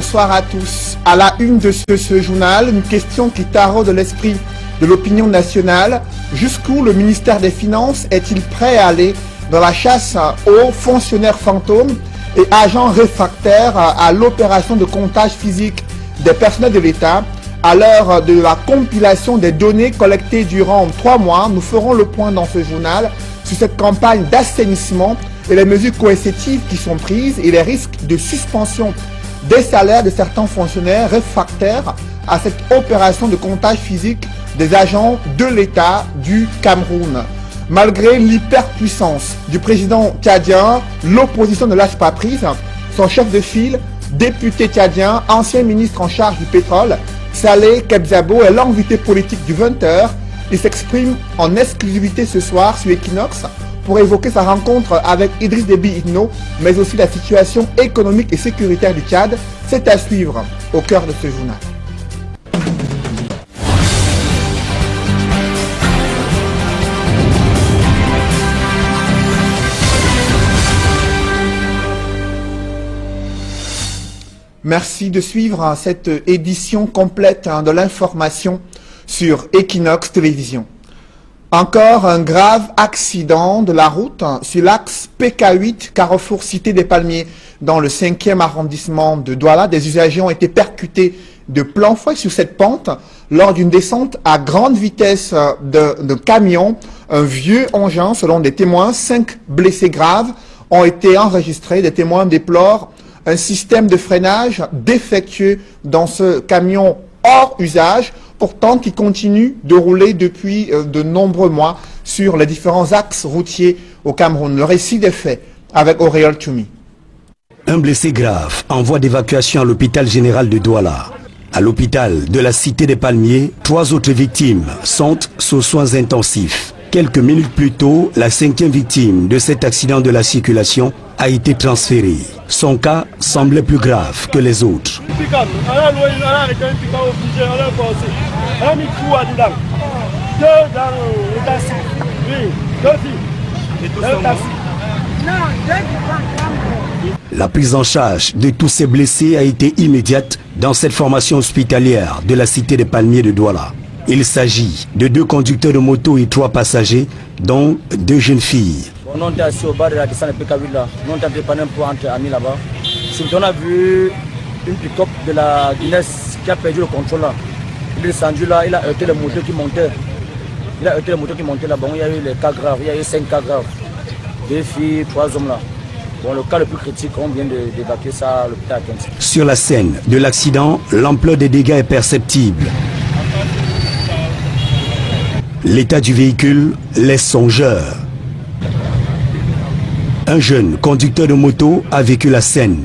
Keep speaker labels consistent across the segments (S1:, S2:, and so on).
S1: bonsoir à tous. À la une de ce journal, une question qui taraude l'esprit de l'opinion nationale. Jusqu'où le ministère des Finances est-il prêt à aller dans la chasse aux fonctionnaires fantômes et agents réfractaires à l'opération de comptage physique des personnels de l'État? À l'heure de la compilation des données collectées durant 3 mois, nous ferons le point dans ce journal sur cette campagne d'assainissement et les mesures coercitives qui sont prises et les risques de suspension des salaires de certains fonctionnaires réfractaires à cette opération de comptage physique des agents de l'État du Cameroun. Malgré l'hyperpuissance du président tchadien, l'opposition ne lâche pas prise. Son chef de file, député tchadien, ancien ministre en charge du pétrole, Saleh Kebzabo, est l'invité politique du 20h. Il s'exprime en exclusivité ce soir sur Equinox pour évoquer sa rencontre avec Idriss Déby Itno, mais aussi la situation économique et sécuritaire du Tchad. C'est à suivre au cœur de ce journal. Merci de suivre cette édition complète de l'information sur Equinox Télévision. Encore un grave accident de la route sur l'axe PK8, carrefour Cité des Palmiers, dans le 5e arrondissement de Douala. Des usagers ont été percutés de plein fouet sur cette pente lors d'une descente à grande vitesse de camion. Un vieux engin, selon des témoins, 5 blessés graves ont été enregistrés. Des témoins déplorent un système de freinage défectueux dans ce camion hors usage, pourtant qui continue de rouler depuis de nombreux mois sur les différents axes routiers au Cameroun. Le récit des faits avec Auréole Tchoumi.
S2: Un blessé grave en voie d'évacuation à l'hôpital général de Douala. À l'hôpital de la Cité des Palmiers, 3 autres victimes sont sous soins intensifs. Quelques minutes plus tôt, la 5e victime de cet accident de la circulation a été transférée. Son cas semblait plus grave que les autres. La prise en charge de tous ces blessés a été immédiate dans cette formation hospitalière de la Cité des Palmiers de Douala. Il s'agit de 2 conducteurs de moto et 3 passagers, dont 2 jeunes filles.
S3: On est assis au bar de la descente de PK8 là. Nous on est préparé pour entrer amis là-bas. On a vu une pick-up de la Guinness qui a perdu le contrôle là. Il est descendu là, il a heurté le moteur qui montait. Là. Bon, il y a eu les cas graves, il y a eu 5 cas graves. 2 filles, 3 hommes là. Bon, le cas le plus critique, on vient d'évacuer ça à l'hôpital.
S2: Sur la scène de l'accident, l'ampleur des dégâts est perceptible. L'état du véhicule laisse songeur. Un jeune conducteur de moto a vécu la scène.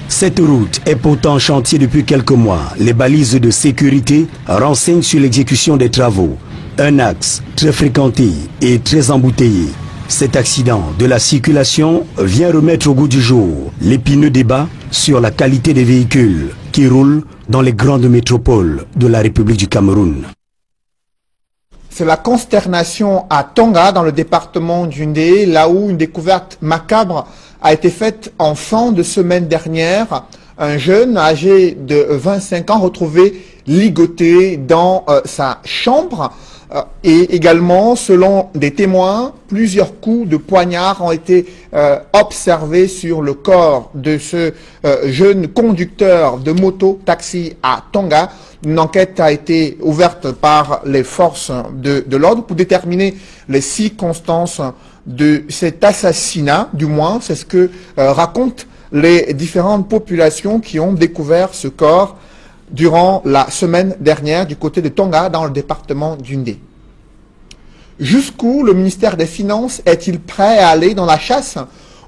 S2: Cette route est pourtant en chantier depuis quelques mois. Les balises de sécurité renseignent sur l'exécution des travaux. Un axe très fréquenté et très embouteillé. Cet accident de la circulation vient remettre au goût du jour l'épineux débat sur la qualité des véhicules qui roulent dans les grandes métropoles de la République du Cameroun.
S1: C'est la consternation à Tonga, dans le département du Ndé, là où une découverte macabre a été faite en fin de semaine dernière. Un jeune âgé de 25 ans retrouvé ligoté dans sa chambre. Et également, selon des témoins, plusieurs coups de poignard ont été observés sur le corps de ce jeune conducteur de moto-taxi à Tonga. Une enquête a été ouverte par les forces de l'ordre pour déterminer les circonstances de cet assassinat. Du moins, c'est ce que racontent les différentes populations qui ont découvert ce corps durant la semaine dernière du côté de Tonga, dans le département du Ndé. Jusqu'où le ministère des Finances est-il prêt à aller dans la chasse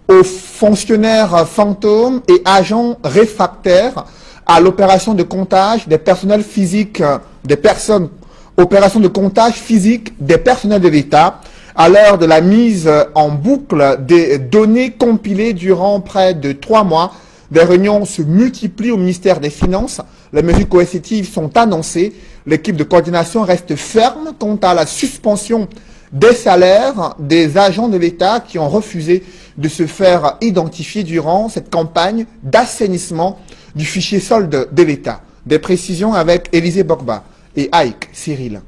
S1: aux fonctionnaires fantômes et agents réfractaires à l'opération de comptage des personnels physiques opération de comptage physique des personnels de l'État, à l'heure de la mise en boucle des données compilées durant près de 3 mois. Des réunions se multiplient au ministère des Finances. Les mesures coercitives sont annoncées. L'équipe de coordination reste ferme quant à la suspension des salaires des agents de l'État qui ont refusé de se faire identifier durant cette campagne d'assainissement du fichier solde de l'État. Des précisions avec Élisée Bogba et Aïk Cyril.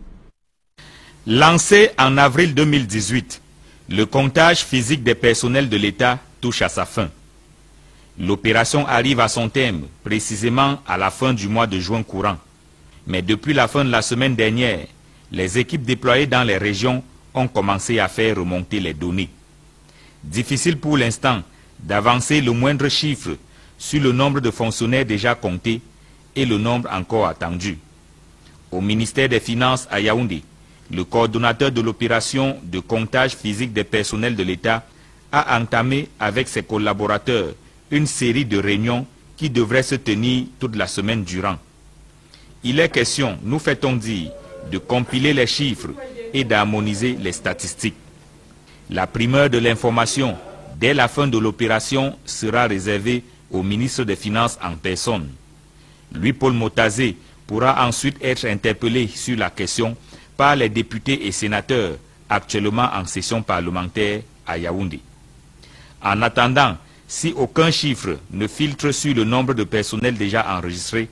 S4: Lancé en avril 2018, le comptage physique des personnels de l'État touche à sa fin. L'opération arrive à son terme, précisément à la fin du mois de juin courant. Mais depuis la fin de la semaine dernière, les équipes déployées dans les régions ont commencé à faire remonter les données. Difficile pour l'instant d'avancer le moindre chiffre sur le nombre de fonctionnaires déjà comptés et le nombre encore attendu. Au ministère des Finances à Yaoundé, le coordonnateur de l'opération de comptage physique des personnels de l'État a entamé avec ses collaborateurs une série de réunions qui devraient se tenir toute la semaine durant. Il est question, nous fait-on dire, de compiler les chiffres et d'harmoniser les statistiques. La primeur de l'information, dès la fin de l'opération, sera réservée au ministre des Finances en personne. Louis-Paul Motazé pourra ensuite être interpellé sur la question par les députés et sénateurs actuellement en session parlementaire à Yaoundé. En attendant, si aucun chiffre ne filtre sur le nombre de personnels déjà enregistrés,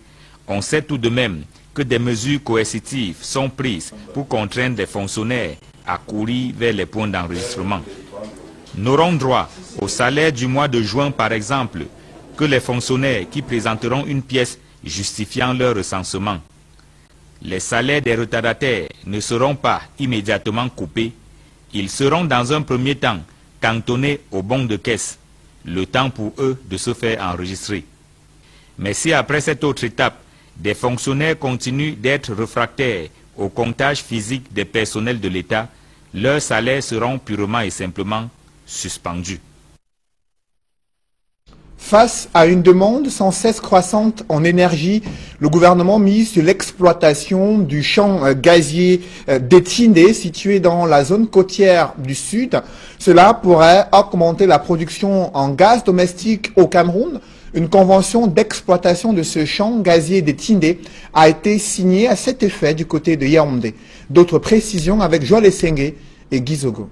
S4: on sait tout de même que des mesures coercitives sont prises pour contraindre les fonctionnaires à courir vers les points d'enregistrement. N'auront droit au salaire du mois de juin, par exemple, que les fonctionnaires qui présenteront une pièce justifiant leur recensement. Les salaires des retardataires ne seront pas immédiatement coupés. Ils seront dans un premier temps cantonnés au bon de caisse, le temps pour eux de se faire enregistrer. Mais si après cette autre étape, des fonctionnaires continuent d'être réfractaires au comptage physique des personnels de l'État, leurs salaires seront purement et simplement suspendus.
S1: Face à une demande sans cesse croissante en énergie, le gouvernement mise sur l'exploitation du champ gazier d'Etindé situé dans la zone côtière du sud. Cela pourrait augmenter la production en gaz domestique au Cameroun. Une convention d'exploitation de ce champ gazier d'Etindé a été signée à cet effet du côté de Yaoundé. D'autres précisions avec Joël Essengue et Guy Zogo.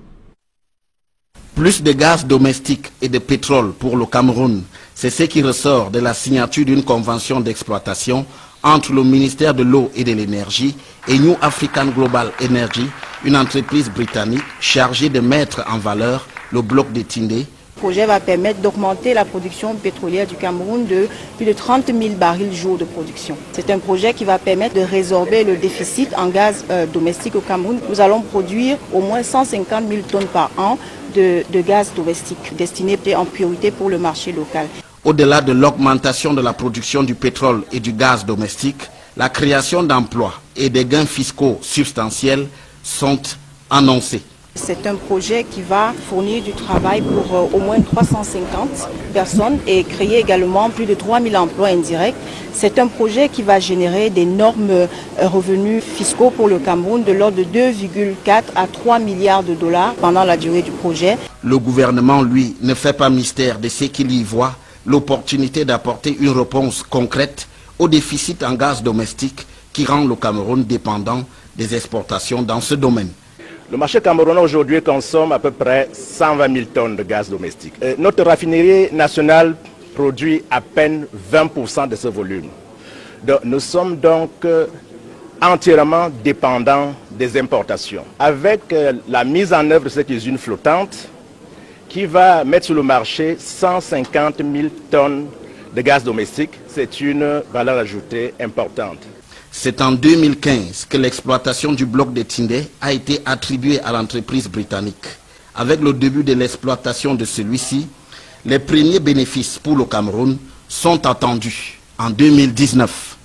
S5: Plus de gaz domestique et de pétrole pour le Cameroun, c'est ce qui ressort de la signature d'une convention d'exploitation entre le ministère de l'eau et de l'énergie et New African Global Energy, une entreprise britannique chargée de mettre en valeur le bloc d'Etindé.
S6: Le projet va permettre d'augmenter la production pétrolière du Cameroun de plus de 30 000 barils jour de production. C'est un projet qui va permettre de résorber le déficit en gaz domestique au Cameroun. Nous allons produire au moins 150 000 tonnes par an de gaz domestique destiné en priorité pour le marché local.
S5: Au-delà de l'augmentation de la production du pétrole et du gaz domestique, la création d'emplois et des gains fiscaux substantiels sont annoncés.
S6: C'est un projet qui va fournir du travail pour au moins 350 personnes et créer également plus de 3 000 emplois indirects. C'est un projet qui va générer d'énormes revenus fiscaux pour le Cameroun de l'ordre de 2,4 à 3 milliards de dollars pendant la durée du projet.
S5: Le gouvernement, lui, ne fait pas mystère de ce qu'il y voit, l'opportunité d'apporter une réponse concrète au déficit en gaz domestique qui rend le Cameroun dépendant des exportations dans ce domaine.
S7: Le marché camerounais aujourd'hui consomme à peu près 120 000 tonnes de gaz domestique. Notre raffinerie nationale produit à peine 20% de ce volume. Donc, nous sommes donc entièrement dépendants des importations. Avec la mise en œuvre de cette usine flottante qui va mettre sur le marché 150 000 tonnes de gaz domestique, c'est une valeur ajoutée importante.
S5: C'est en 2015 que l'exploitation du bloc d'Etindé a été attribuée à l'entreprise britannique. Avec le début de l'exploitation de celui-ci, les premiers bénéfices pour le Cameroun sont attendus en 2019.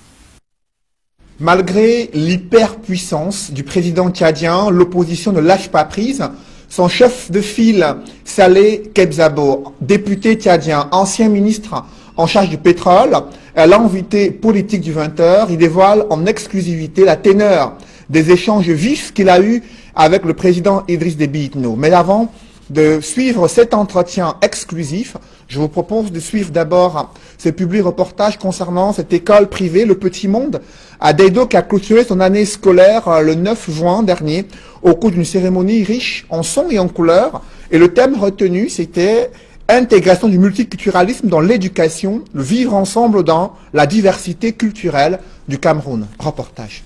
S1: Malgré l'hyperpuissance du président tchadien, l'opposition ne lâche pas prise. Son chef de file, Saleh Kebzabo, député tchadien, ancien ministre en charge du pétrole, l'invité politique du 20h, il dévoile en exclusivité la teneur des échanges vifs qu'il a eus avec le président Idriss Déby Itno. Mais avant de suivre cet entretien exclusif, je vous propose de suivre d'abord ce public reportage concernant cette école privée, le Petit Monde, à Deido, qui a clôturé son année scolaire le 9 juin dernier au cours d'une cérémonie riche en sons et en couleurs. Et le thème retenu, c'était intégration du multiculturalisme dans l'éducation, le vivre ensemble dans la diversité culturelle du Cameroun. Reportage.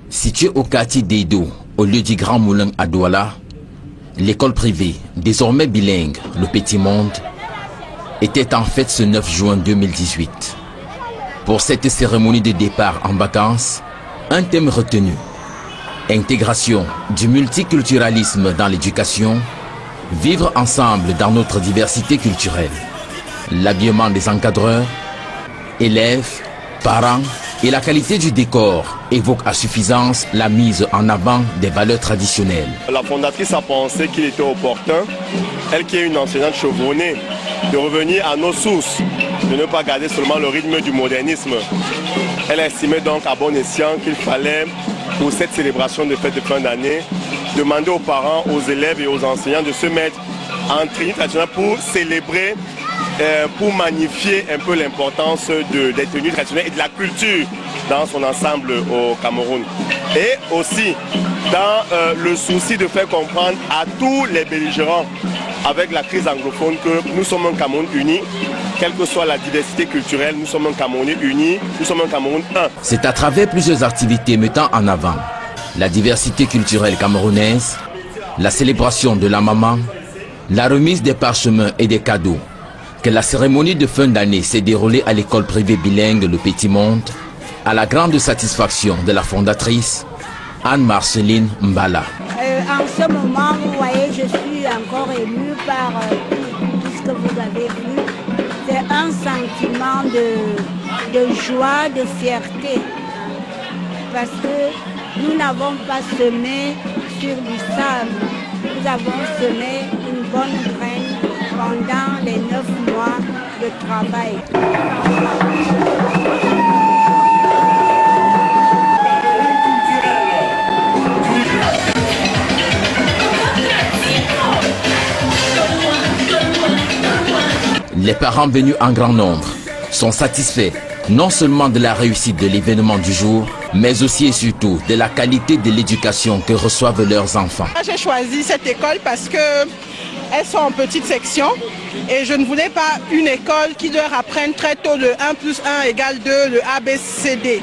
S8: Située au quartier d'Edo, au lieu du Grand Moulin à Douala, l'école privée, désormais bilingue, le Petit Monde, était en fête ce 9 juin 2018. Pour cette cérémonie de départ en vacances, un thème retenu: intégration du multiculturalisme dans l'éducation, vivre ensemble dans notre diversité culturelle. L'habillement des encadreurs, élèves, parents et la qualité du décor évoquent à suffisance la mise en avant des valeurs traditionnelles.
S9: La fondatrice a pensé qu'il était opportun, elle qui est une enseignante chevronnée, de revenir à nos sources, de ne pas garder seulement le rythme du modernisme. Elle estimait donc à bon escient qu'il fallait, pour cette célébration de fête de fin d'année, demander aux parents, aux élèves et aux enseignants de se mettre en tenue traditionnelle pour célébrer, pour magnifier un peu l'importance des tenues traditionnelles et de la culture dans son ensemble au Cameroun. Et aussi dans le souci de faire comprendre à tous les belligérants avec la crise anglophone que nous sommes un Cameroun uni, quelle que soit la diversité culturelle, nous sommes un Cameroun uni, nous sommes un Cameroun un.
S8: C'est à travers plusieurs activités mettant en avant la diversité culturelle camerounaise, la célébration de la maman, la remise des parchemins et des cadeaux que la cérémonie de fin d'année s'est déroulée à l'école privée bilingue Le Petit Monde, à la grande satisfaction de la fondatrice Anne-Marceline Mbala.
S10: En ce moment, vous voyez, je suis encore émue par tout ce que vous avez vu. C'est un sentiment de joie, de fierté. Parce que nous n'avons pas semé sur du sable. Nous avons semé une bonne graine pendant les 9 mois de travail.
S8: Les parents venus en grand nombre sont satisfaits non seulement de la réussite de l'événement du jour, mais aussi et surtout de la qualité de l'éducation que reçoivent leurs enfants.
S11: J'ai choisi cette école parce qu'elles sont en petite section et je ne voulais pas une école qui leur apprenne très tôt le 1 plus 1 égale 2, le ABCD.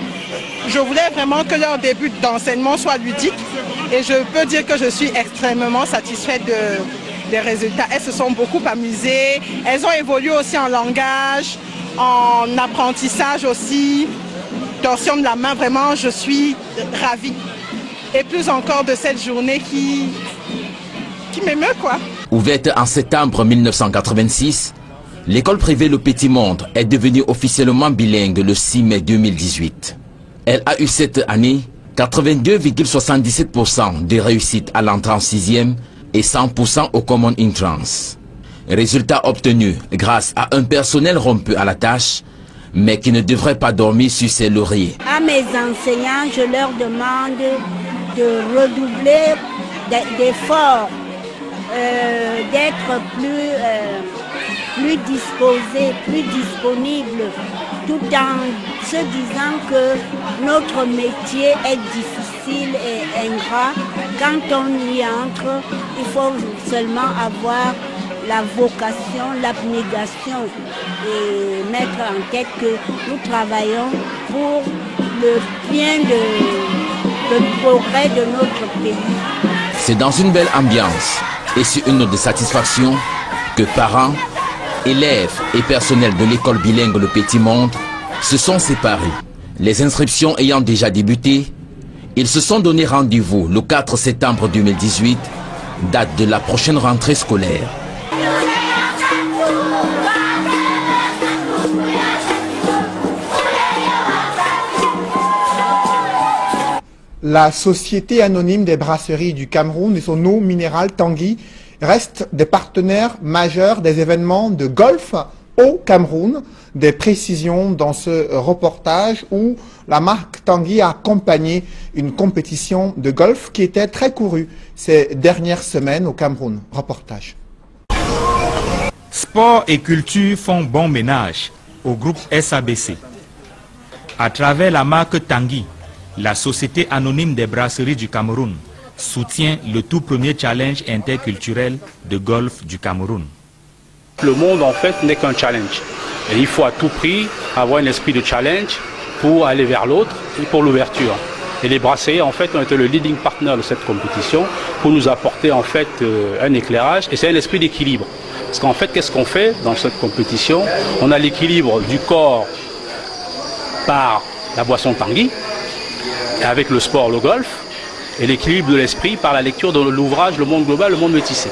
S11: Je voulais vraiment que leur début d'enseignement soit ludique et je peux dire que je suis extrêmement satisfaite des résultats. Elles se sont beaucoup amusées, elles ont évolué aussi en langage, en apprentissage aussi, torsion de la main, vraiment je suis ravie. Et plus encore de cette journée qui m'émeut quoi.
S8: Ouverte en septembre 1986, l'école privée Le Petit Monde est devenue officiellement bilingue le 6 mai 2018. Elle a eu cette année 82,77% de réussite à l'entrée en 6e et 100% au Common Entrance. Résultat obtenu grâce à un personnel rompu à la tâche, mais qui ne devrait pas dormir sur ses lauriers.
S10: À mes enseignants, je leur demande de redoubler d'efforts, d'être plus disposés, plus disponibles, tout en se disant que notre métier est difficile et ingrat. Quand on y entre, il faut seulement avoir la vocation, l'abnégation et mettre en tête que nous travaillons pour le bien le progrès de notre pays.
S8: C'est dans une belle ambiance et sur une note de satisfaction que parents, élèves et personnel de l'école bilingue Le Petit Monde se sont séparés. Les inscriptions ayant déjà débuté, ils se sont donné rendez-vous le 4 septembre 2018, date de la prochaine rentrée scolaire.
S1: La Société anonyme des brasseries du Cameroun et son eau minérale Tanguy restent des partenaires majeurs des événements de golf au Cameroun. Des précisions dans ce reportage où la marque Tanguy a accompagné une compétition de golf qui était très courue ces dernières semaines au Cameroun. Reportage.
S4: Sport et culture font bon ménage au groupe SABC. À travers la marque Tanguy, la Société anonyme des brasseries du Cameroun soutient le tout premier challenge interculturel de golf du Cameroun.
S12: Le monde en fait n'est qu'un challenge. Et il faut à tout prix avoir un esprit de challenge pour aller vers l'autre et pour l'ouverture. Et les brasseriers en fait ont été le leading partner de cette compétition pour nous apporter en fait un éclairage. Et c'est un esprit d'équilibre. Parce qu'en fait, qu'est-ce qu'on fait dans cette compétition? On a l'équilibre du corps par la boisson Tanguy, avec le sport, le golf, et l'équilibre de l'esprit par la lecture de l'ouvrage Le Monde Global, Le Monde Métissé.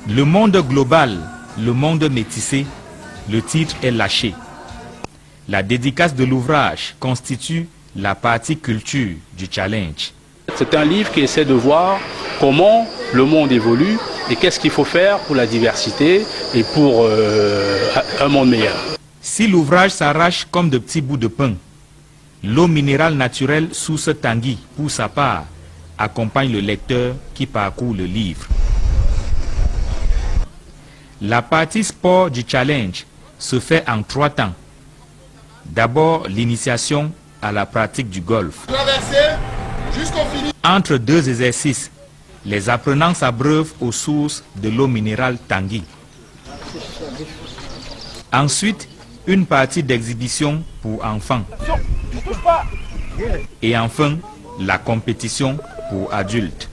S4: Le monde global, le monde métissé, le titre est lâché. La dédicace de l'ouvrage constitue la partie culture du challenge.
S12: C'est un livre qui essaie de voir comment le monde évolue et qu'est-ce qu'il faut faire pour la diversité et pour un monde meilleur.
S4: Si l'ouvrage s'arrache comme de petits bouts de pain, l'eau minérale naturelle source Tanguy, pour sa part, accompagne le lecteur qui parcourt le livre. La partie sport du challenge se fait en 3 temps. D'abord, l'initiation à la pratique du golf. Entre 2 exercices, les apprenants s'abreuvent aux sources de l'eau minérale Tanguy. Ensuite, une partie d'exhibition pour enfants. Et enfin, la compétition pour adultes.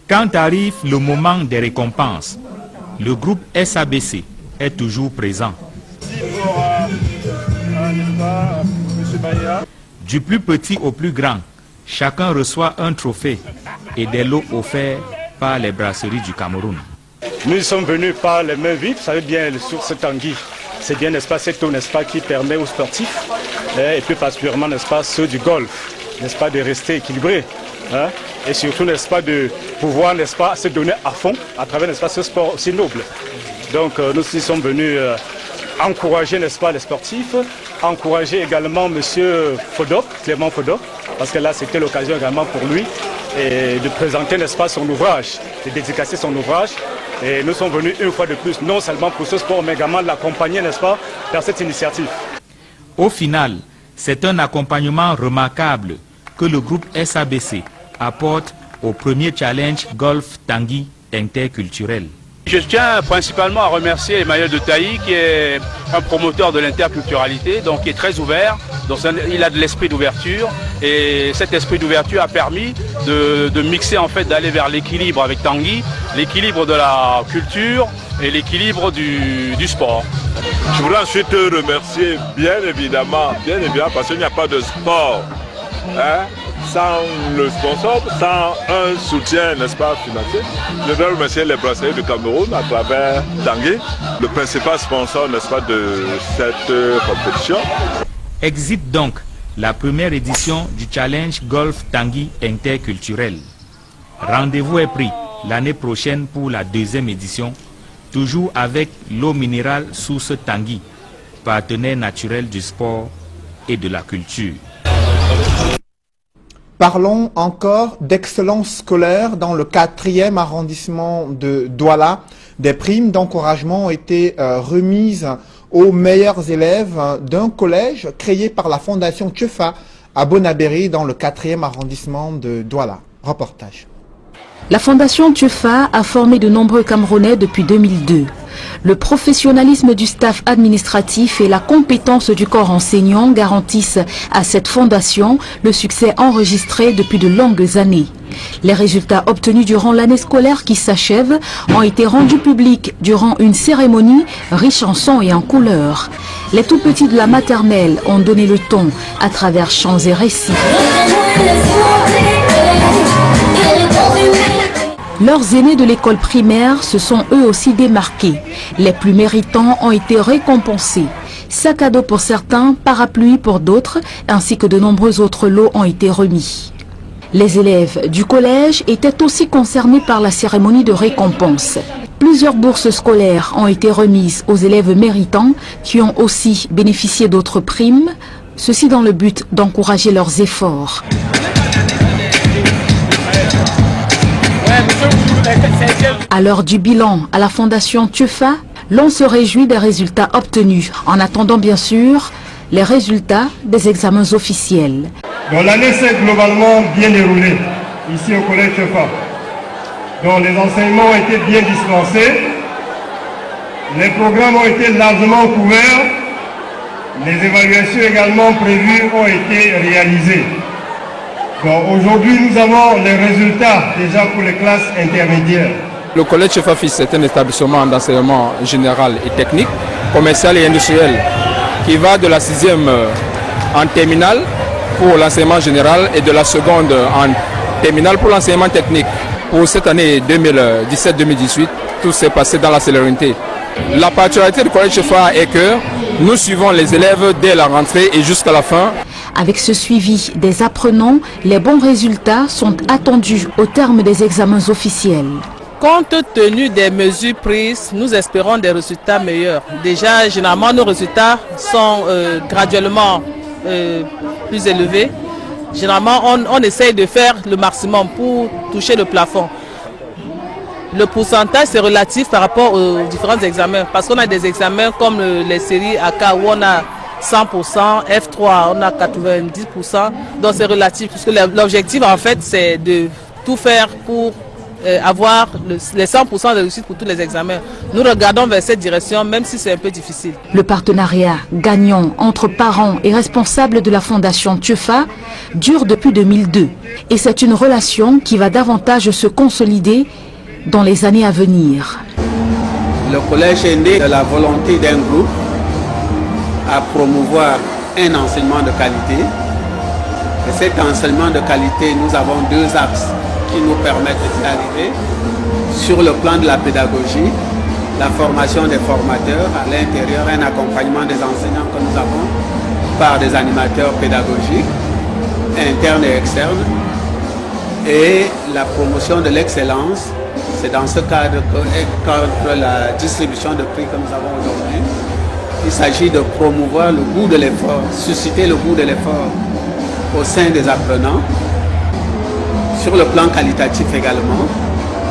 S4: Quand arrive le moment des récompenses, le groupe SABC est toujours présent. Du plus petit au plus grand, chacun reçoit un trophée et des lots offerts par les brasseries du Cameroun.
S12: Nous sommes venus par les mains vides, ça veut bien les sources Tanguy. C'est bien, n'est-ce pas, cette eau, n'est-ce pas, qui permet aux sportifs, et plus particulièrement, n'est-ce pas, ceux du golf, n'est-ce pas, de rester équilibrés. Hein, et surtout, n'est-ce pas, de pouvoir, n'est-ce pas, se donner à fond à travers, n'est-ce pas, ce sport aussi noble. Donc nous aussi sommes venus encourager, n'est-ce pas, les sportifs, encourager également M. Fodop, Clément Fodop, parce que là c'était l'occasion également pour lui et de présenter, n'est-ce pas, son ouvrage, de dédicacer son ouvrage. Et nous sommes venus une fois de plus, non seulement pour ce sport, mais également l'accompagner, n'est-ce pas, dans cette initiative.
S4: Au final, c'est un accompagnement remarquable que le groupe SABC apporte au premier challenge Golf Tanguy interculturel.
S12: Je tiens principalement à remercier Emmanuel de Tailly, qui est un promoteur de l'interculturalité, donc qui est très ouvert, donc il a de l'esprit d'ouverture, et cet esprit d'ouverture a permis de mixer, en fait, d'aller vers l'équilibre avec Tanguy, l'équilibre de la culture et l'équilibre du sport.
S13: Je voudrais ensuite remercier bien évidemment, parce qu'il n'y a pas de sport, hein, sans le sponsor, sans un soutien, n'est-ce pas, financier. Je voudrais remercier les brasseries du Cameroun à travers Tanguy, le principal sponsor, n'est-ce pas, de cette compétition.
S4: Exit donc la première édition du Challenge Golf Tanguy interculturel. Rendez-vous est pris l'année prochaine pour la 2e édition, toujours avec l'eau minérale source Tanguy, partenaire naturel du sport et de la culture.
S1: Parlons encore d'excellence scolaire dans le 4e arrondissement de Douala. Des primes d'encouragement ont été remises aux meilleurs élèves d'un collège créé par la Fondation Tchefa à Bonabéry dans le 4e arrondissement de Douala. Reportage.
S14: La Fondation Tchefa a formé de nombreux Camerounais depuis 2002. Le professionnalisme du staff administratif et la compétence du corps enseignant garantissent à cette fondation le succès enregistré depuis de longues années. Les résultats obtenus durant l'année scolaire qui s'achève ont été rendus publics durant une cérémonie riche en sons et en couleurs. Les tout-petits de la maternelle ont donné le ton à travers chants et récits. Leurs aînés de l'école primaire se sont eux aussi démarqués. Les plus méritants ont été récompensés. Sac à dos pour certains, parapluie pour d'autres, ainsi que de nombreux autres lots ont été remis. Les élèves du collège étaient aussi concernés par la cérémonie de récompense. Plusieurs bourses scolaires ont été remises aux élèves méritants qui ont aussi bénéficié d'autres primes, ceci dans le but d'encourager leurs efforts. À l'heure du bilan à la Fondation Tchefa, l'on se réjouit des résultats obtenus, en attendant bien sûr les résultats des examens officiels.
S15: L'année s'est globalement bien déroulée ici au collège Tchefa. dont les enseignements ont été bien dispensés. Les programmes ont été largement couverts. Les évaluations également prévues ont été réalisées. Aujourd'hui, nous avons les résultats déjà pour les classes intermédiaires.
S16: Le collège Chef Fils est un établissement d'enseignement général et technique, commercial et industriel qui va de la 6e en terminale pour l'enseignement général et de la seconde en terminale pour l'enseignement technique. Pour cette année 2017-2018, tout s'est passé dans la célérité. La particularité du collège Chef est que nous suivons les élèves dès la rentrée et jusqu'à la fin.
S14: Avec ce suivi des apprenants, les bons résultats sont attendus au terme des examens officiels.
S17: Compte tenu des mesures prises, nous espérons des résultats meilleurs. Déjà, généralement, nos résultats sont graduellement plus élevés. Généralement, on essaye de faire le maximum pour toucher le plafond. Le pourcentage, c'est relatif par rapport aux différents examens. Parce qu'on a des examens comme les séries AK où on a 100%, F3 on a 90%. Donc c'est relatif. Parce que l'objectif, en fait, c'est de tout faire pour avoir les 100% de réussite pour tous les examens. Nous regardons vers cette direction, même si c'est un peu difficile.
S14: Le partenariat gagnant entre parents et responsables de la Fondation TUFA dure depuis 2002. Et c'est une relation qui va davantage se consolider dans les années à venir.
S18: Le collège est né de la volonté d'un groupe à promouvoir un enseignement de qualité. Et cet enseignement de qualité, nous avons deux axes qui nous permettent d'y arriver. Sur le plan de la pédagogie, la formation des formateurs, à l'intérieur un accompagnement des enseignants que nous avons par des animateurs pédagogiques, internes et externes, et la promotion de l'excellence. C'est dans ce cadre que la distribution de prix que nous avons aujourd'hui, il s'agit de promouvoir le goût de l'effort, susciter le goût de l'effort au sein des apprenants. Sur le plan qualitatif également,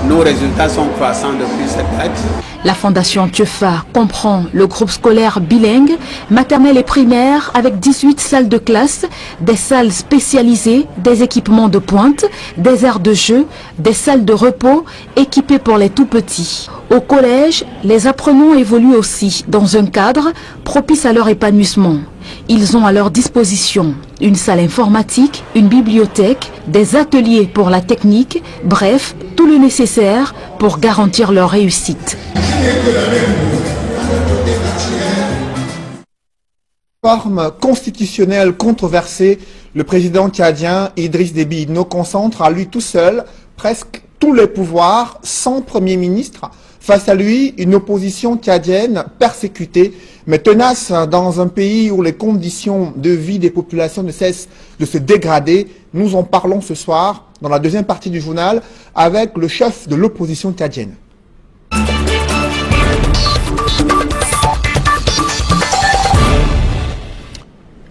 S18: nos résultats sont croissants depuis cette date.
S14: La Fondation TUFA comprend le groupe scolaire bilingue, maternelle et primaire, avec 18 salles de classe, des salles spécialisées, des équipements de pointe, des aires de jeu, des salles de repos équipées pour les tout-petits. Au collège, les apprenants évoluent aussi dans un cadre propice à leur épanouissement. Ils ont à leur disposition une salle informatique, une bibliothèque, des ateliers pour la technique, bref, tout le nécessaire pour garantir leur réussite.
S1: Forme constitutionnelle controversée, le président tchadien Idriss Déby Itno concentre à lui tout seul presque tous les pouvoirs sans premier ministre. Face à lui, une opposition tchadienne persécutée, mais tenace dans un pays où les conditions de vie des populations ne cessent de se dégrader. Nous en parlons ce soir dans la deuxième partie du journal avec le chef de l'opposition tchadienne.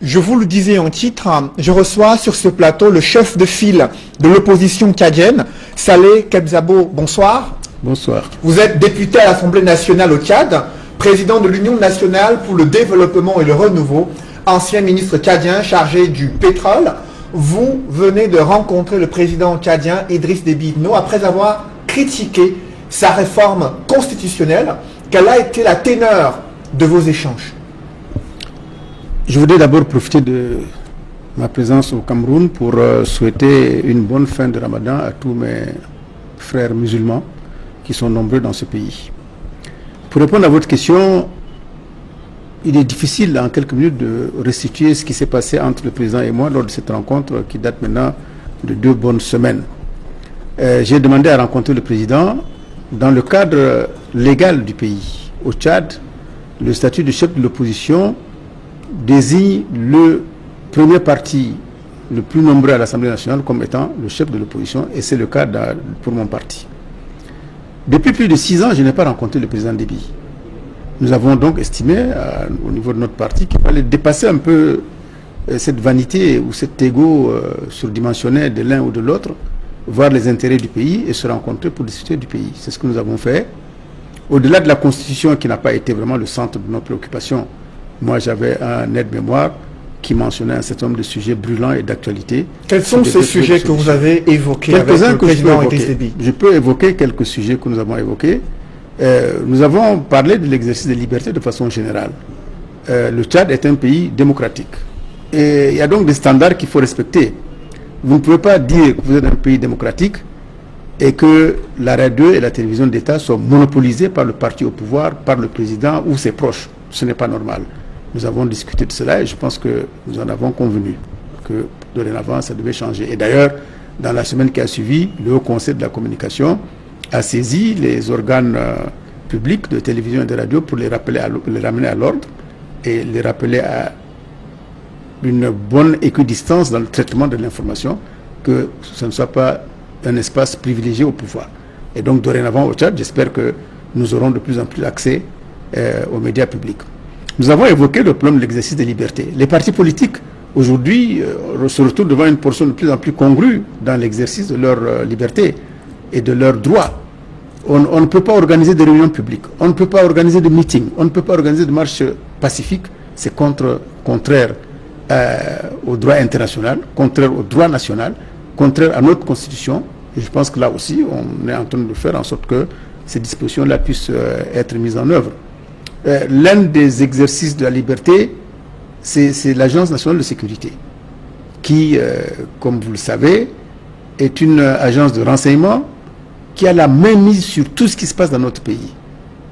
S1: Je vous le disais en titre, je reçois sur ce plateau le chef de file de l'opposition tchadienne, Saleh Kebzabo. Bonsoir.
S19: Bonsoir.
S1: Vous êtes député à l'Assemblée nationale au Tchad, président de l'Union nationale pour le développement et le renouveau, ancien ministre tchadien chargé du pétrole. Vous venez de rencontrer le président tchadien Idriss Déby Itno après avoir critiqué sa réforme constitutionnelle. Quelle a été la teneur de vos échanges?
S19: Je voudrais d'abord profiter de ma présence au Cameroun pour souhaiter une bonne fin de Ramadan à tous mes frères musulmans qui sont nombreux dans ce pays. Pour répondre à votre question, il est difficile en quelques minutes de restituer ce qui s'est passé entre le président et moi lors de cette rencontre qui date maintenant de 2 bonnes semaines. J'ai demandé à rencontrer le président dans le cadre légal du pays. Au Tchad, le statut de chef de l'opposition désigne le premier parti le plus nombreux à l'Assemblée nationale comme étant le chef de l'opposition, et c'est le cas pour mon parti. Depuis plus de 6 ans, je n'ai pas rencontré le président Déby. Nous avons donc estimé, au niveau de notre parti, qu'il fallait dépasser un peu cette vanité ou cet ego surdimensionné de l'un ou de l'autre, voir les intérêts du pays et se rencontrer pour discuter du pays. C'est ce que nous avons fait. Au-delà de la Constitution qui n'a pas été vraiment le centre de nos préoccupations, moi j'avais un aide-mémoire qui mentionnait un certain nombre de sujets brûlants et d'actualité.
S1: Quels sont ces sujets que vous avez évoqués avec le président Idriss Déby?
S19: Je peux évoquer quelques sujets que nous avons évoqués. Nous avons parlé de l'exercice des libertés de façon générale. Le Tchad est un pays démocratique. Et il y a donc des standards qu'il faut respecter. Vous ne pouvez pas dire que vous êtes un pays démocratique et que la radio et la télévision d'État sont monopolisées par le parti au pouvoir, par le président ou ses proches. Ce n'est pas normal. Nous avons discuté de cela et je pense que nous en avons convenu que dorénavant ça devait changer. Et d'ailleurs, dans la semaine qui a suivi, le Haut Conseil de la communication a saisi les organes publics de télévision et de radio pour les ramener à l'ordre et les rappeler à une bonne équidistance dans le traitement de l'information, que ce ne soit pas un espace privilégié au pouvoir. Et donc dorénavant au Tchad, j'espère que nous aurons de plus en plus accès aux médias publics. Nous avons évoqué le problème de l'exercice des libertés. Les partis politiques aujourd'hui se retrouvent devant une portion de plus en plus congrue dans l'exercice de leur liberté et de leurs droits. On ne peut pas organiser des réunions publiques, on ne peut pas organiser de meetings, on ne peut pas organiser de marches pacifiques. C'est contraire au droit international, contraire au droit national, contraire à notre constitution. Et je pense que là aussi, on est en train de faire en sorte que ces dispositions-là puissent être mises en œuvre. L'un des exercices de la liberté, c'est l'Agence nationale de sécurité, qui, comme vous le savez, est une agence de renseignement qui a la main mise sur tout ce qui se passe dans notre pays.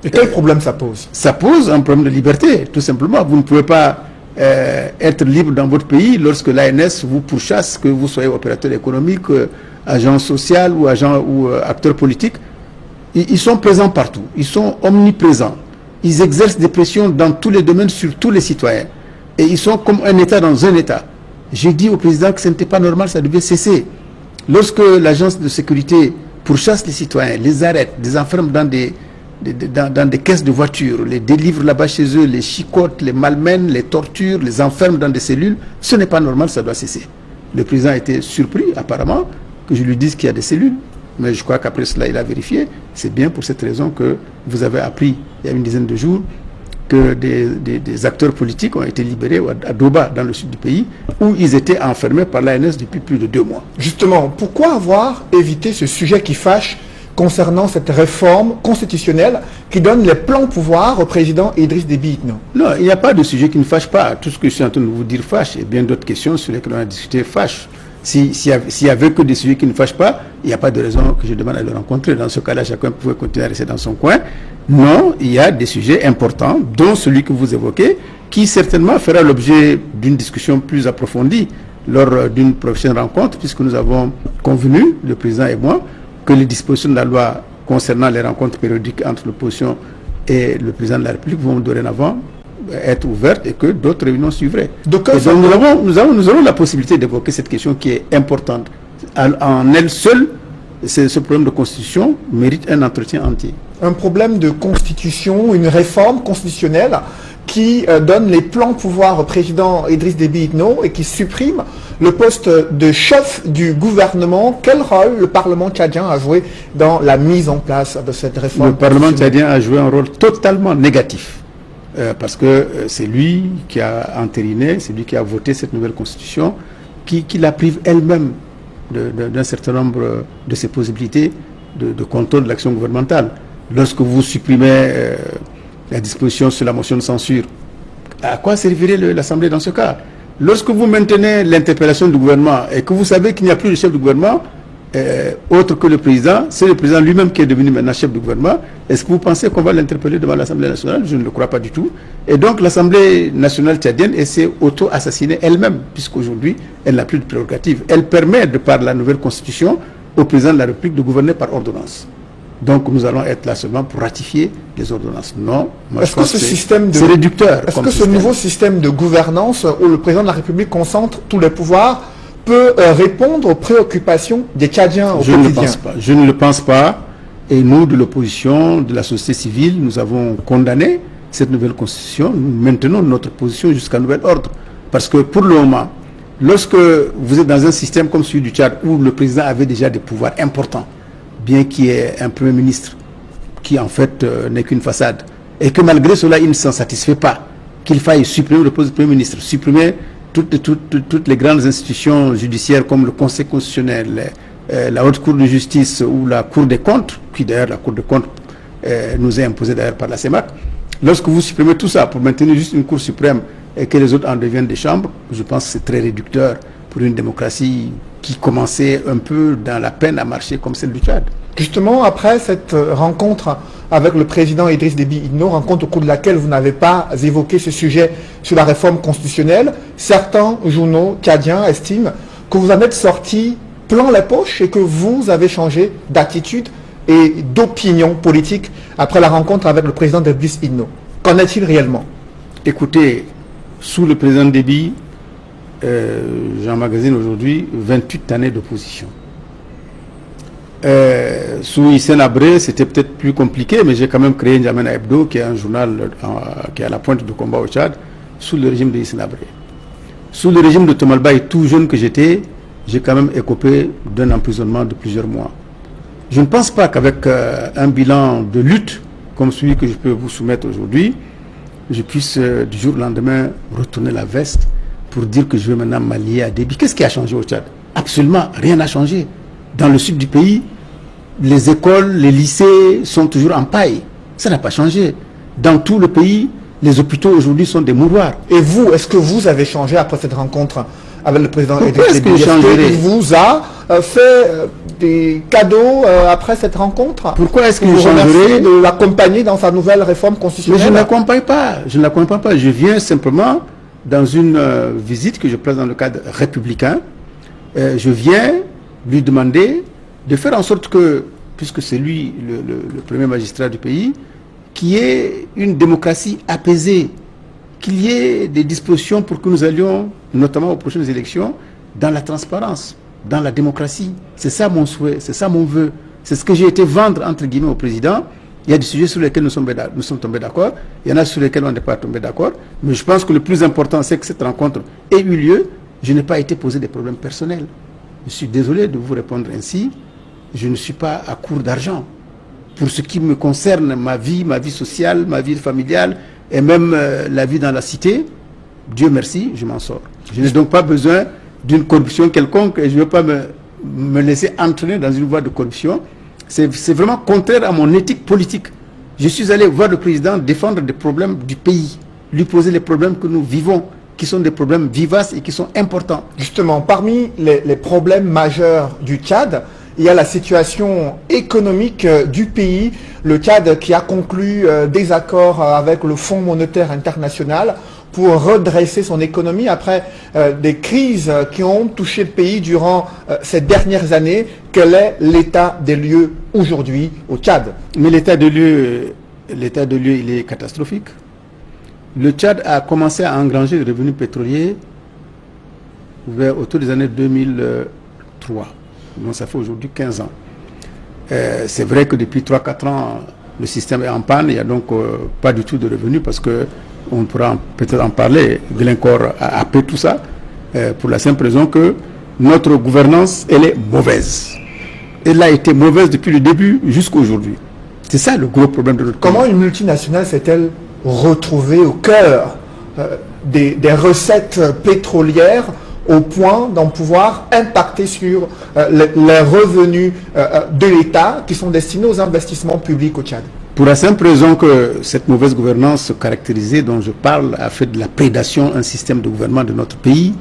S1: Et quel problème ça pose? Ça
S19: pose un problème de liberté, tout simplement. Vous ne pouvez pas être libre dans votre pays lorsque l'ANS vous pourchasse, que vous soyez opérateur économique, agent social ou acteur politique. Ils sont présents partout, ils sont omniprésents. Ils exercent des pressions dans tous les domaines sur tous les citoyens. Et ils sont comme un État dans un État. J'ai dit au président que ce n'était pas normal, ça devait cesser. Lorsque l'agence de sécurité pourchasse les citoyens, les arrête, les enferme dans des caisses de voitures, les délivre là-bas chez eux, les chicotent, les malmènent, les torturent, les enferment dans des cellules, ce n'est pas normal, ça doit cesser. Le président a été surpris, apparemment, que je lui dise qu'il y a des cellules. Mais je crois qu'après cela, il a vérifié. C'est bien pour cette raison que vous avez appris, il y a une dizaine de jours, que des acteurs politiques ont été libérés à Doba, dans le sud du pays, où ils étaient enfermés par l'ANS depuis plus de 2 mois.
S1: Justement, pourquoi avoir évité ce sujet qui fâche concernant cette réforme constitutionnelle qui donne les plans pouvoir au président Idriss Déby Itno?
S19: Non, il n'y a pas de sujet qui ne fâche pas. Tout ce que je suis en train de vous dire fâche, et bien d'autres questions sur lesquelles on a discuté fâchent. S'il n'y avait que des sujets qui ne fâchent pas, il n'y a pas de raison que je demande à le rencontrer. Dans ce cas-là, chacun pouvait continuer à rester dans son coin. Non, il y a des sujets importants, dont celui que vous évoquez, qui certainement fera l'objet d'une discussion plus approfondie lors d'une prochaine rencontre, puisque nous avons convenu, le président et moi, que les dispositions de la loi concernant les rencontres périodiques entre l'opposition et le président de la République vont dorénavant être ouvertes et que d'autres réunions suivraient. Donc nous aurons la possibilité d'évoquer cette question qui est importante. En elle seule, ce problème de constitution mérite un entretien entier.
S1: Un problème de constitution, une réforme constitutionnelle qui donne les plans pouvoir au président Idriss Déby Itno et qui supprime le poste de chef du gouvernement. Quel rôle le Parlement tchadien a joué dans la mise en place de cette réforme?
S19: Le Parlement tchadien a joué un rôle totalement négatif. Parce que c'est lui qui a entériné, c'est lui qui a voté cette nouvelle constitution, qui la prive elle-même d'un certain nombre de ses possibilités de contrôle de l'action gouvernementale. Lorsque vous supprimez la disposition sur la motion de censure, à quoi servirait l'Assemblée dans ce cas? Lorsque vous maintenez l'interpellation du gouvernement et que vous savez qu'il n'y a plus de chef du gouvernement, autre que le président, c'est le président lui-même qui est devenu maintenant chef du gouvernement. Est-ce que vous pensez qu'on va l'interpeller devant l'Assemblée nationale? Je ne le crois pas du tout. Et donc l'Assemblée nationale tchadienne s'est auto-assassinée elle-même, puisqu'aujourd'hui, elle n'a plus de prérogatives. Elle permet, de par la nouvelle constitution, au président de la République de gouverner par ordonnance. Donc nous allons être là seulement pour ratifier les ordonnances. Non,
S1: est-ce que ce système
S19: c'est réducteur.
S1: Est-ce que ce nouveau système de gouvernance où le président de la République concentre tous les pouvoirs peut répondre aux préoccupations des Tchadiens au quotidien?
S19: Ne pense pas. Je ne le pense pas. Et nous, de l'opposition, de la société civile, nous avons condamné cette nouvelle constitution. Nous maintenons notre position jusqu'à nouvel ordre. Parce que pour le moment, lorsque vous êtes dans un système comme celui du Tchad, où le président avait déjà des pouvoirs importants, bien qu'il y ait un Premier ministre qui en fait n'est qu'une façade, et que malgré cela il ne s'en satisfait pas, qu'il faille supprimer le poste de Premier ministre, supprimer toutes les grandes institutions judiciaires comme le Conseil constitutionnel, la Haute Cour de justice ou la Cour des comptes, qui d'ailleurs la Cour des comptes nous est imposée d'ailleurs par la CEMAC, lorsque vous supprimez tout ça pour maintenir juste une Cour suprême et que les autres en deviennent des chambres, je pense que c'est très réducteur pour une démocratie qui commençait un peu dans la peine à marcher comme celle du Tchad.
S1: Justement, après cette rencontre avec le président Idriss Déby Itno, rencontre au cours de laquelle vous n'avez pas évoqué ce sujet sur la réforme constitutionnelle, certains journaux tchadiens estiment que vous en êtes sorti plein les poches et que vous avez changé d'attitude et d'opinion politique après la rencontre avec le président Idriss Itno. Qu'en est-il réellement?
S19: Écoutez, sous le président Déby, j'emmagasine aujourd'hui 28 années d'opposition. Sous Hissène Habré, c'était peut-être plus compliqué, mais j'ai quand même créé N'Djamena Hebdo, qui est un journal qui est à la pointe du combat au Tchad, sous le régime de Hissène Habré. Sous le régime de Tomalbaye, tout jeune que j'étais, j'ai quand même écopé d'un emprisonnement de plusieurs mois. Je ne pense pas qu'avec un bilan de lutte, comme celui que je peux vous soumettre aujourd'hui, je puisse du jour au lendemain retourner la veste pour dire que je vais maintenant m'allier à Déby. Qu'est-ce qui a changé au Tchad? Absolument rien n'a changé. Dans le sud du pays, les écoles, les lycées sont toujours en paille. Ça n'a pas changé. Dans tout le pays, les hôpitaux aujourd'hui sont des mouroirs.
S1: Et vous, est-ce que vous avez changé après cette rencontre avec le président
S19: Idriss Déby?
S1: Il vous a fait des cadeaux après cette rencontre?
S19: Pourquoi est-ce que
S1: vous
S19: je changerai
S1: de l'accompagner dans sa nouvelle réforme constitutionnelle?
S19: Mais je ne l'accompagne pas. Je ne l'accompagne pas. Je viens simplement dans une visite que je présente dans le cadre républicain. Je viens lui demander de faire en sorte que, puisque c'est lui le premier magistrat du pays, qu'il y ait une démocratie apaisée, qu'il y ait des dispositions pour que nous allions, notamment aux prochaines élections, dans la transparence, dans la démocratie. C'est ça mon souhait, c'est ça mon vœu. C'est ce que j'ai été vendre, entre guillemets, au président. Il y a des sujets sur lesquels nous sommes tombés d'accord, il y en a sur lesquels on n'est pas tombé d'accord, mais je pense que le plus important, c'est que cette rencontre ait eu lieu. Je n'ai pas été posé des problèmes personnels. Je suis désolé de vous répondre ainsi. Je ne suis pas à court d'argent. Pour ce qui me concerne, ma vie sociale, ma vie familiale et même la vie dans la cité, Dieu merci, je m'en sors. Je n'ai donc pas besoin d'une corruption quelconque et je ne veux pas me laisser entraîner dans une voie de corruption. C'est vraiment contraire à mon éthique politique. Je suis allé voir le président défendre des problèmes du pays, lui poser les problèmes que nous vivons, qui sont des problèmes vivaces et qui sont importants.
S1: Justement, parmi les problèmes majeurs du Tchad, il y a la situation économique du pays. Le Tchad qui a conclu des accords avec le Fonds monétaire international pour redresser son économie après des crises qui ont touché le pays durant ces dernières années. Quel est l'état des lieux aujourd'hui au Tchad?
S19: Mais l'état de lieu, il est catastrophique. Le Tchad a commencé à engranger des revenus pétroliers autour des années 2003. Donc ça fait aujourd'hui 15 ans. C'est vrai que depuis 3-4 ans, le système est en panne. Il n'y a donc pas du tout de revenus parce que on pourra peut-être en parler. Glencore a appelé tout ça pour la simple raison que notre gouvernance, elle est mauvaise. Elle a été mauvaise depuis le début jusqu'à aujourd'hui. C'est ça le gros problème de notre pays.
S1: Comment une multinationale s'est-elle retrouvée au cœur des recettes pétrolières au point d'en pouvoir impacter sur les revenus de l'État qui sont destinés aux investissements publics au Tchad?
S19: Pour la simple raison que cette mauvaise gouvernance caractérisée dont je parle a fait de la prédation un système de gouvernement de notre pays.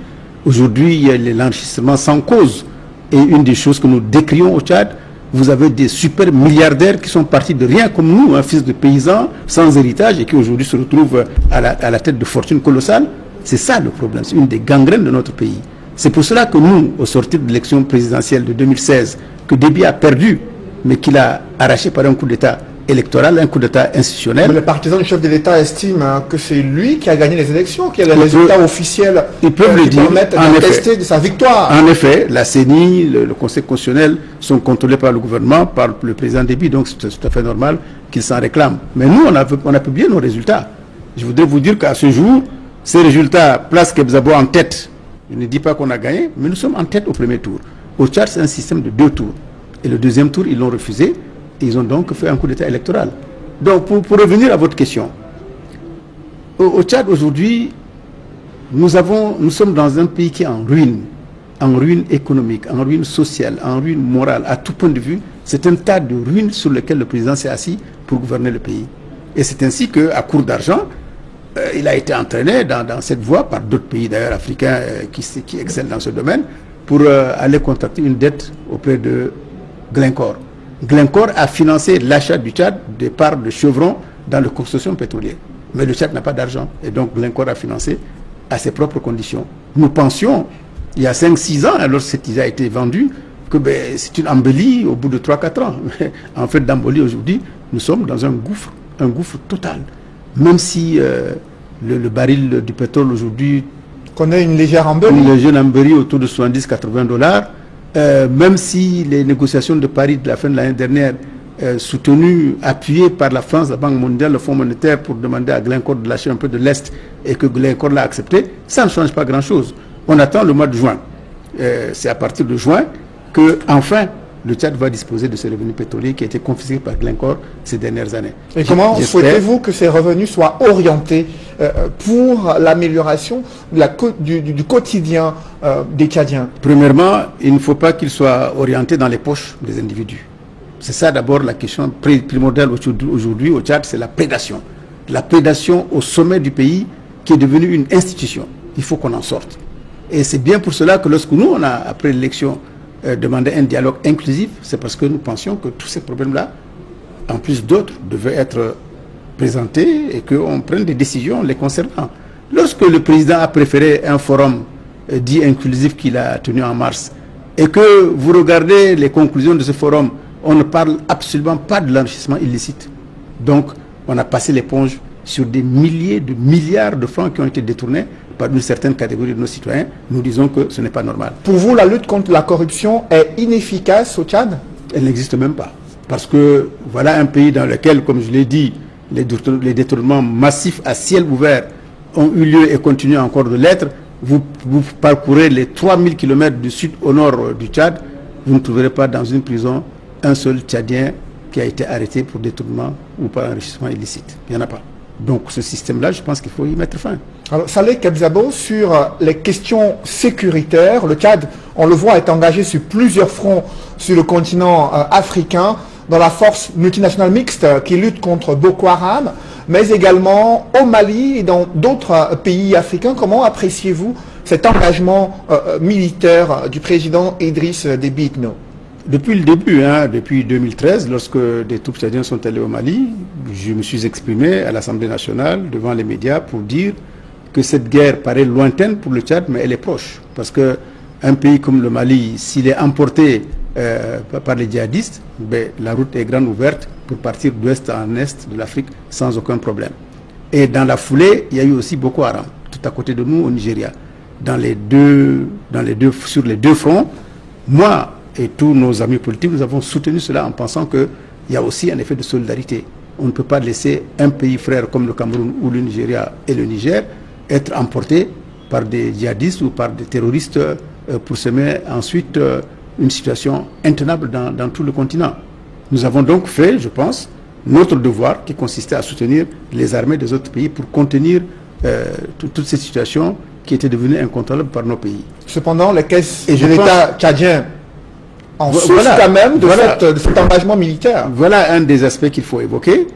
S19: Aujourd'hui, il y a l'enrichissement sans cause. Et une des choses que nous décrions au Tchad, vous avez des super milliardaires qui sont partis de rien comme nous, un fils de paysans sans héritage et qui aujourd'hui se retrouvent à la tête de fortunes colossales. C'est ça le problème, c'est une des gangrènes de notre pays. C'est pour cela que nous, au sortir de l'élection présidentielle de 2016, que Déby a perdu, mais qu'il a arraché par un coup d'État électoral, un coup d'État institutionnel.
S1: Mais les partisans du chef de l'État estiment que c'est lui qui a gagné les élections, qui a les résultats officiels
S19: qui
S1: permettent d'attester de sa victoire.
S19: En effet, la CENI, le Conseil constitutionnel sont contrôlés par le gouvernement, par le président Déby, donc c'est tout à fait normal qu'il s'en réclame. Mais nous, on a publié nos résultats. Je voudrais vous dire qu'à ce jour, ces résultats placent Kebzabo en tête. Je ne dis pas qu'on a gagné, mais nous sommes en tête au premier tour. Au Tchad, c'est un système de 2 tours. Et le deuxième tour, ils l'ont refusé. Et ils ont donc fait un coup d'État électoral. Donc, pour revenir à votre question, au Tchad, aujourd'hui, nous sommes dans un pays qui est en ruine économique, en ruine sociale, en ruine morale, à tout point de vue. C'est un tas de ruines sur lesquelles le président s'est assis pour gouverner le pays. Et c'est ainsi qu'à court d'argent, il a été entraîné dans cette voie par d'autres pays d'ailleurs africains qui excellent dans ce domaine pour aller contracter une dette auprès de Glencore. Glencore a financé l'achat du Tchad des parts de Chevron dans les constructions pétrolières. Mais le Tchad n'a pas d'argent et donc Glencore a financé à ses propres conditions. Nous pensions, il y a 5-6 ans, alors que cet ISA a été vendu, que c'est une embellie au bout de 3-4 ans. En fait, d'embellie aujourd'hui, nous sommes dans un gouffre total. Même si le baril du pétrole aujourd'hui
S1: connaît une légère embellie.
S19: Une légère embellie autour de 70-80 $. Même si les négociations de Paris de la fin de l'année dernière, soutenues, appuyées par la France, la Banque mondiale, le Fonds monétaire pour demander à Glencore de lâcher un peu de l'Est et que Glencore l'a accepté, ça ne change pas grand-chose. On attend le mois de juin. C'est à partir de juin que, enfin, le Tchad va disposer de ses revenus pétroliers qui ont été confisqués par Glencore ces dernières années.
S1: Et comment souhaitez-vous que ces revenus soient orientés pour l'amélioration du quotidien des Tchadiens?
S19: Premièrement, il ne faut pas qu'ils soient orientés dans les poches des individus. C'est ça d'abord la question primordiale aujourd'hui au Tchad, c'est la prédation. La prédation au sommet du pays qui est devenue une institution. Il faut qu'on en sorte. Et c'est bien pour cela que lorsque nous, on a, après l'élection, demandé un dialogue inclusif, c'est parce que nous pensions que tous ces problèmes-là, en plus d'autres, devaient être présentés et qu'on prenne des décisions les concernant. Lorsque le président a préféré un forum dit inclusif qu'il a tenu en mars, et que vous regardez les conclusions de ce forum, on ne parle absolument pas de l'enrichissement illicite. Donc, on a passé l'éponge sur des milliers de milliards de francs qui ont été détournés par une certaine catégorie de nos citoyens. Nous disons que ce n'est pas normal.
S1: Pour vous, la lutte contre la corruption est inefficace au Tchad?
S19: Elle n'existe même pas. Parce que voilà un pays dans lequel, comme je l'ai dit, les détournements massifs à ciel ouvert ont eu lieu et continuent encore de l'être. Vous parcourez les 3000 km du sud au nord du Tchad, vous ne trouverez pas dans une prison un seul Tchadien qui a été arrêté pour détournement ou par enrichissement illicite. Il n'y en a pas. Donc ce système-là, je pense qu'il faut y mettre fin.
S1: Alors Saleh Kebzabo, sur les questions sécuritaires, le Tchad, on le voit, est engagé sur plusieurs fronts sur le continent africain, dans la force multinationale mixte qui lutte contre Boko Haram, mais également au Mali et dans d'autres pays africains. Comment appréciez-vous cet engagement militaire du président Idriss Déby Itno?
S19: Depuis le début, depuis 2013, lorsque des troupes tchadiennes sont allées au Mali, je me suis exprimé à l'Assemblée nationale devant les médias pour dire que cette guerre paraît lointaine pour le Tchad, mais elle est proche. Parce qu'un pays comme le Mali, s'il est emporté par les djihadistes, la route est grande ouverte pour partir d'ouest en est de l'Afrique sans aucun problème. Et dans la foulée, il y a eu aussi Boko Haram, tout à côté de nous au Nigeria. Sur les deux fronts, moi et tous nos amis politiques, nous avons soutenu cela en pensant qu'il y a aussi un effet de solidarité. On ne peut pas laisser un pays frère comme le Cameroun ou le Nigeria et le Niger être emportés par des djihadistes ou par des terroristes pour semer ensuite une situation intenable dans tout le continent. Nous avons donc fait, je pense, notre devoir qui consistait à soutenir les armées des autres pays pour contenir toutes ces situations qui étaient devenues incontrôlables par nos pays.
S1: Cependant, les caisses de l'État tchadien en souffrent quand même de cet engagement militaire.
S19: Voilà un des aspects qu'il faut évoquer.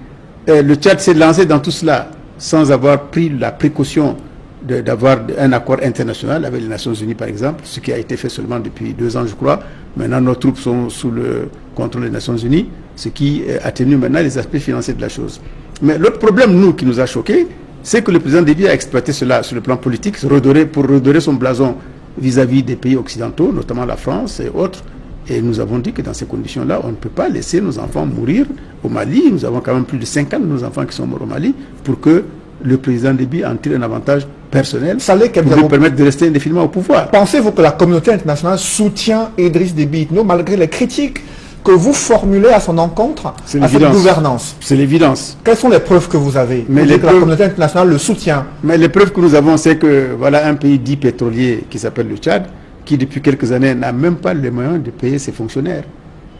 S19: Le Tchad s'est lancé dans tout cela sans avoir pris la précaution d'avoir un accord international avec les Nations Unies, par exemple, ce qui a été fait seulement depuis 2 ans, je crois. Maintenant, nos troupes sont sous le contrôle des Nations Unies, ce qui atténue maintenant les aspects financiers de la chose. Mais l'autre problème, nous, qui nous a choqués, c'est que le président Déby a exploité cela sur le plan politique pour redorer son blason vis-à-vis des pays occidentaux, notamment la France et autres. Et nous avons dit que dans ces conditions-là, on ne peut pas laisser nos enfants mourir au Mali. Nous avons quand même plus de 50 de nos enfants qui sont morts au Mali pour que le président Déby en tire un avantage personnel pour lui permettre de rester indéfiniment au pouvoir.
S1: Pensez-vous que la communauté internationale soutient Idriss Déby Itno malgré les critiques que vous formulez à son encontre, à cette gouvernance?
S19: C'est l'évidence.
S1: Quelles sont les preuves que vous avez? Mais que la communauté internationale le soutient.
S19: Mais les preuves que nous avons, c'est que voilà un pays dit pétrolier qui s'appelle le Tchad, qui depuis quelques années n'a même pas les moyens de payer ses fonctionnaires.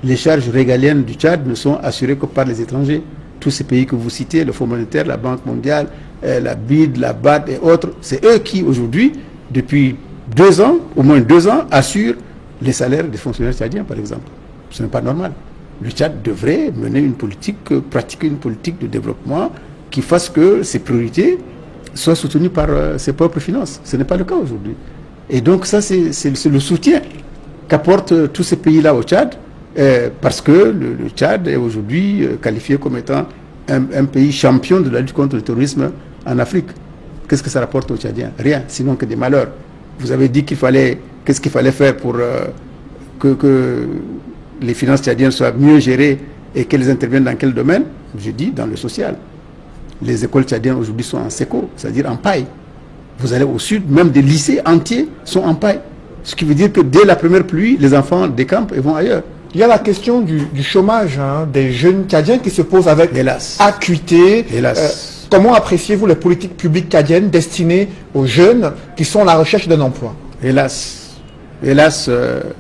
S19: Les charges régaliennes du Tchad ne sont assurées que par les étrangers. tous ces pays que vous citez, le Fonds monétaire, la Banque mondiale, la BID, la BAD et autres, c'est eux qui aujourd'hui, depuis 2 ans, au moins 2 ans, assurent les salaires des fonctionnaires tchadiens, par exemple. Ce n'est pas normal. Le Tchad devrait mener une politique, pratiquer une politique de développement qui fasse que ses priorités soient soutenues par ses propres finances. Ce n'est pas le cas aujourd'hui. Et donc ça, c'est le soutien qu'apportent tous ces pays-là au Tchad, parce que le Tchad est aujourd'hui qualifié comme étant un pays champion de la lutte contre le terrorisme en Afrique. Qu'est-ce que ça rapporte aux Tchadiens? Rien, sinon que des malheurs. Vous avez dit qu'est-ce qu'il fallait faire pour que les finances tchadiennes soient mieux gérées et qu'elles interviennent dans quel domaine? Je dis dans le social. Les écoles tchadiennes aujourd'hui sont en séco, c'est-à-dire en paille. Vous allez au sud, même des lycées entiers sont en paille. Ce qui veut dire que dès la première pluie, les enfants décampent et vont ailleurs.
S1: Il y a la question du chômage des jeunes tchadiens qui se pose avec acuité.
S19: Hélas.
S1: Comment appréciez-vous les politiques publiques tchadiennes destinées aux jeunes qui sont à la recherche d'un emploi?
S19: Hélas. Hélas,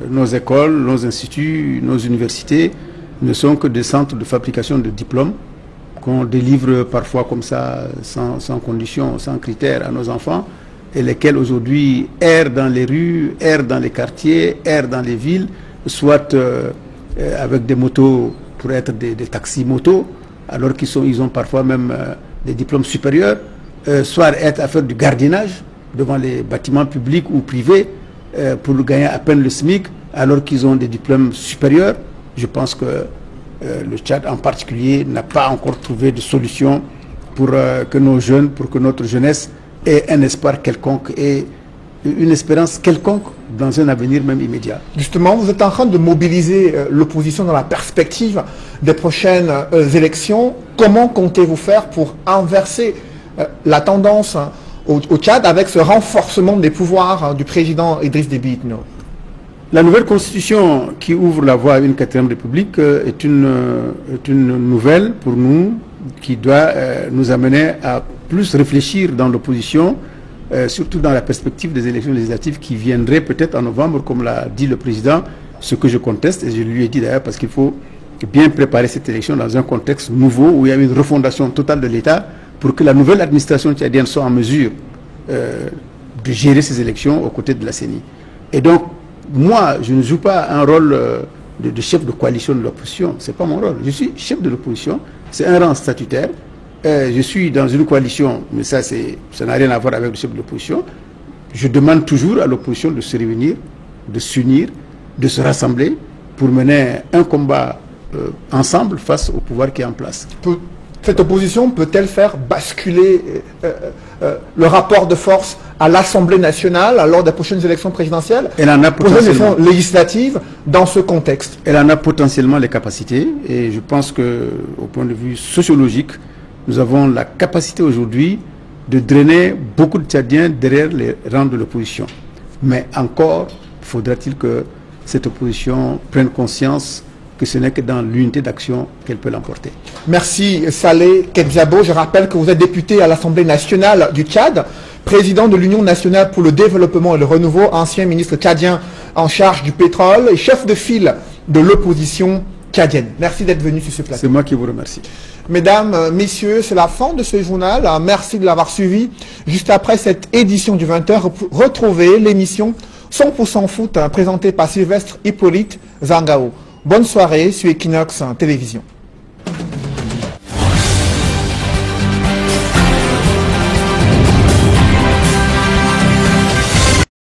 S19: nos écoles, nos instituts, nos universités ne sont que des centres de fabrication de diplômes qu'on délivre parfois comme ça, sans condition, sans critères à nos enfants, et lesquels aujourd'hui errent dans les rues, errent dans les quartiers, errent dans les villes, soit avec des motos pour être des taxis-motos, alors qu'ils ont parfois même des diplômes supérieurs, soit être à faire du gardiennage devant les bâtiments publics ou privés pour gagner à peine le SMIC, alors qu'ils ont des diplômes supérieurs. Je pense que le Tchad en particulier n'a pas encore trouvé de solution pour que nos jeunes, pour que notre jeunesse ait un espoir quelconque et une espérance quelconque dans un avenir même immédiat.
S1: Justement, vous êtes en train de mobiliser l'opposition dans la perspective des prochaines élections. Comment comptez-vous faire pour inverser la tendance au Tchad avec ce renforcement des pouvoirs du président Idriss Déby Itno?
S19: La nouvelle constitution qui ouvre la voie à une 4e république est une nouvelle pour nous qui doit nous amener à plus réfléchir dans l'opposition, surtout dans la perspective des élections législatives qui viendraient peut-être en novembre, comme l'a dit le président, ce que je conteste, et je lui ai dit d'ailleurs parce qu'il faut bien préparer cette élection dans un contexte nouveau où il y a une refondation totale de l'État pour que la nouvelle administration tchadienne soit en mesure de gérer ces élections aux côtés de la CENI. Et donc, moi, je ne joue pas un rôle de chef de coalition de l'opposition. Ce n'est pas mon rôle. Je suis chef de l'opposition. C'est un rang statutaire. Je suis dans une coalition, mais ça n'a rien à voir avec le chef de l'opposition. Je demande toujours à l'opposition de se réunir, de s'unir, de se rassembler pour mener un combat ensemble face au pouvoir qui est en place.
S1: Cette opposition peut-elle faire basculer le rapport de force à l'Assemblée nationale lors des prochaines élections présidentielles?
S19: Elle en a potentiellement.
S1: Élections législatives dans ce contexte.
S19: Elle en a potentiellement les capacités et je pense que, au point de vue sociologique, nous avons la capacité aujourd'hui de drainer beaucoup de Tchadiens derrière les rangs de l'opposition. Mais encore faudra-t-il que cette opposition prenne conscience que ce n'est que dans l'unité d'action qu'elle peut l'emporter.
S1: Merci Saleh Kedjabo. Je rappelle que vous êtes député à l'Assemblée nationale du Tchad, président de l'Union nationale pour le développement et le renouveau, ancien ministre tchadien en charge du pétrole et chef de file de l'opposition tchadienne. Merci d'être venu sur ce plateau.
S19: C'est moi qui vous remercie.
S1: Mesdames, messieurs, c'est la fin de ce journal. Merci de l'avoir suivi. Juste après cette édition du 20h, retrouvez l'émission 100% foot présentée par Sylvestre Hippolyte Zangao. Bonne soirée sur Equinox Télévision.